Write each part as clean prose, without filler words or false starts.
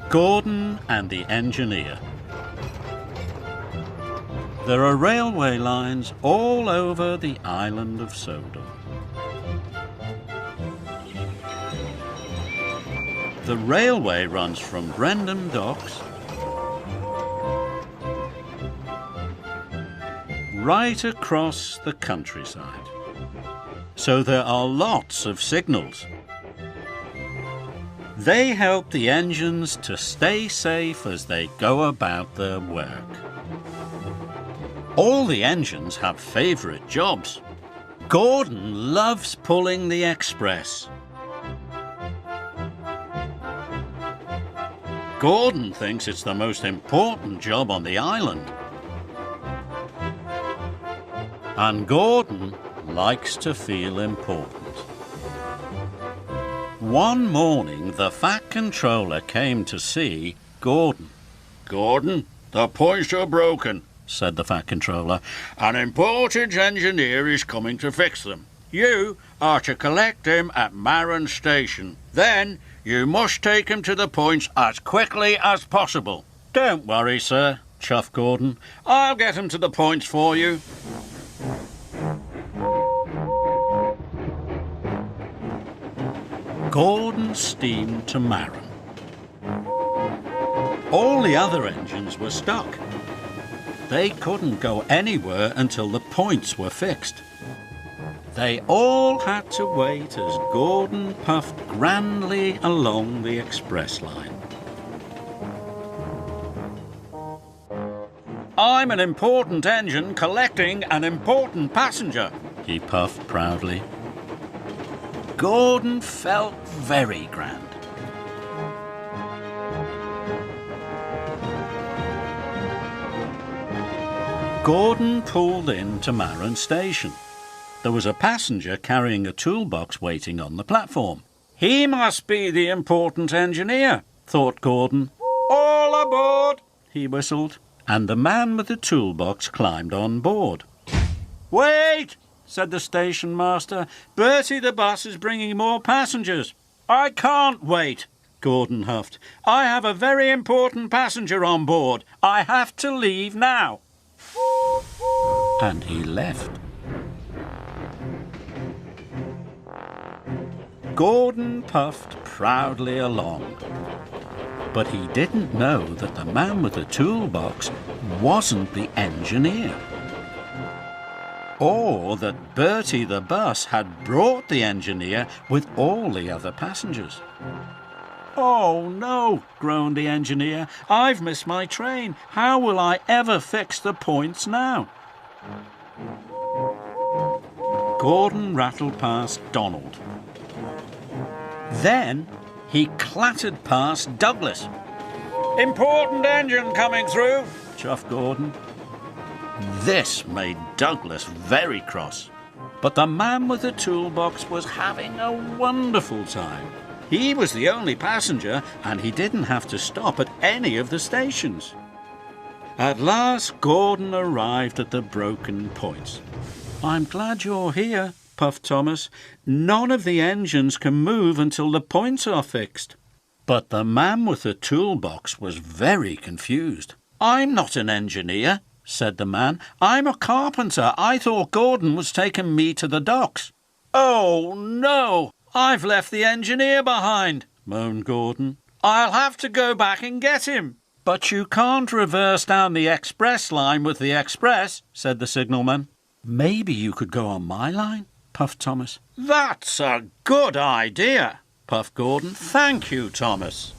Gordon and the Engineer. There are railway lines all over the island of Sodor. The railway runs from Brendam Docks right across the countryside. So there are lots of signals. They help the engines to stay safe as they go about their work. All the engines have favourite jobs. Gordon loves pulling the express. Gordon thinks it's the most important job on the island. And Gordon likes to feel important. One morning, the Fat Controller came to see Gordon. "Gordon, the points are broken," said the Fat Controller. "An important engineer is coming to fix them. You are to collect him at Marron Station. Then you must take him to the points as quickly as possible." "Don't worry, sir," chuffed Gordon. "I'll get him to the points for you." Gordon steamed to Marron. All the other engines were stuck. They couldn't go anywhere until the points were fixed. They all had to wait as Gordon puffed grandly along the express line. "I'm an important engine collecting an important passenger," he puffed proudly. Gordon felt very grand. Gordon pulled in to Marron Station. There was a passenger carrying a toolbox waiting on the platform. "He must be the important engineer," thought Gordon. "All aboard," he whistled, and the man with the toolbox climbed on board. "Wait," said the station master. "Bertie the bus is bringing more passengers." "I can't wait," Gordon huffed. "I have a very important passenger on board. I have to leave now." And he left. Gordon puffed proudly along. But he didn't know that the man with the toolbox wasn't the engineer. Or that Bertie the bus had brought the engineer with all the other passengers. "Oh no," groaned the engineer. "I've missed my train. How will I ever fix the points now?" Gordon rattled past Donald. Then he clattered past Douglas. "Important engine coming through," chuffed Gordon. This made Douglas very cross. But the man with the toolbox was having a wonderful time. He was the only passenger, and he didn't have to stop at any of the stations. At last, Gordon arrived at the broken points. "I'm glad you're here," puffed Thomas. "None of the engines can move until the points are fixed." But the man with the toolbox was very confused. "I'm not an engineer," said the man. "I'm a carpenter. I thought Gordon was taking me to the docks." "Oh, no! I've left the engineer behind," moaned Gordon. "I'll have to go back and get him." "But you can't reverse down the express line with the express," said the signalman. "Maybe you could go on my line," puffed Thomas. "That's a good idea," puffed Gordon. "Thank you, Thomas."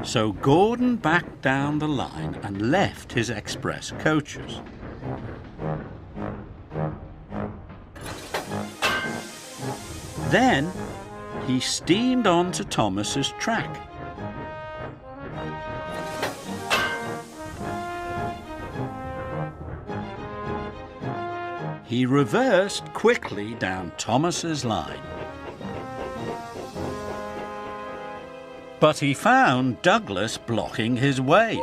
So Gordon backed down the line and left his express coaches. Then he steamed on to Thomas's track. He reversed quickly down Thomas's line. But he found Douglas blocking his way.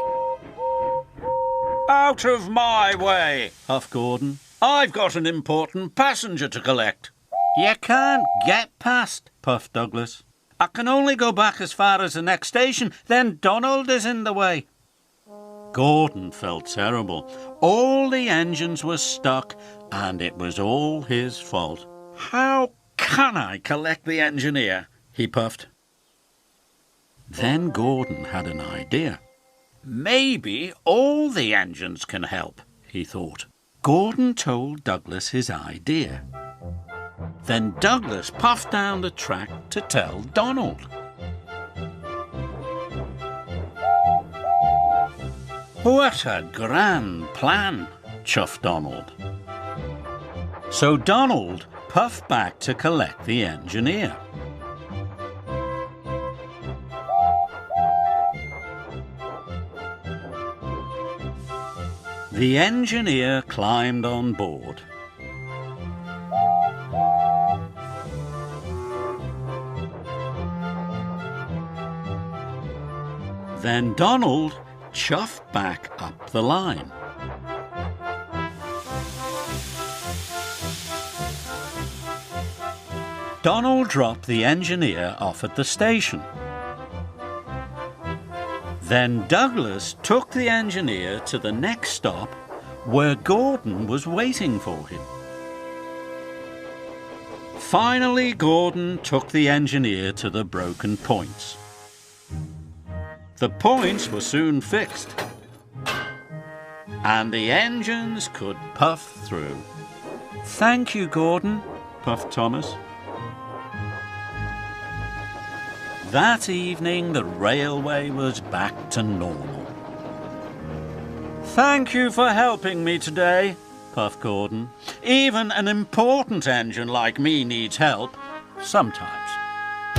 "Out of my way," huffed Gordon. "I've got an important passenger to collect." "You can't get past," puffed Douglas. I can only go back as far as the next station, then Donald is in the way. Gordon felt terrible. All the engines were stuck, and it was all his fault. How can I collect the engineer? He puffed. Then Gordon had an idea. Maybe all the engines can help, he thought. Gordon told Douglas his idea. Then Douglas puffed down the track to tell Donald. What a grand plan, chuffed Donald. So Donald puffed back to collect the engineer. The engineer climbed on board. Then Donald chuffed back up the line. Donald dropped the engineer off at the station. Then Douglas took the engineer to the next stop where Gordon was waiting for him. Finally, Gordon took the engineer to the broken points. The points were soon fixed, and the engines could puff through. Thank you, Gordon, puffed Thomas. That evening, the railway was back to normal. Thank you for helping me today, puffed Gordon. Even an important engine like me needs help sometimes.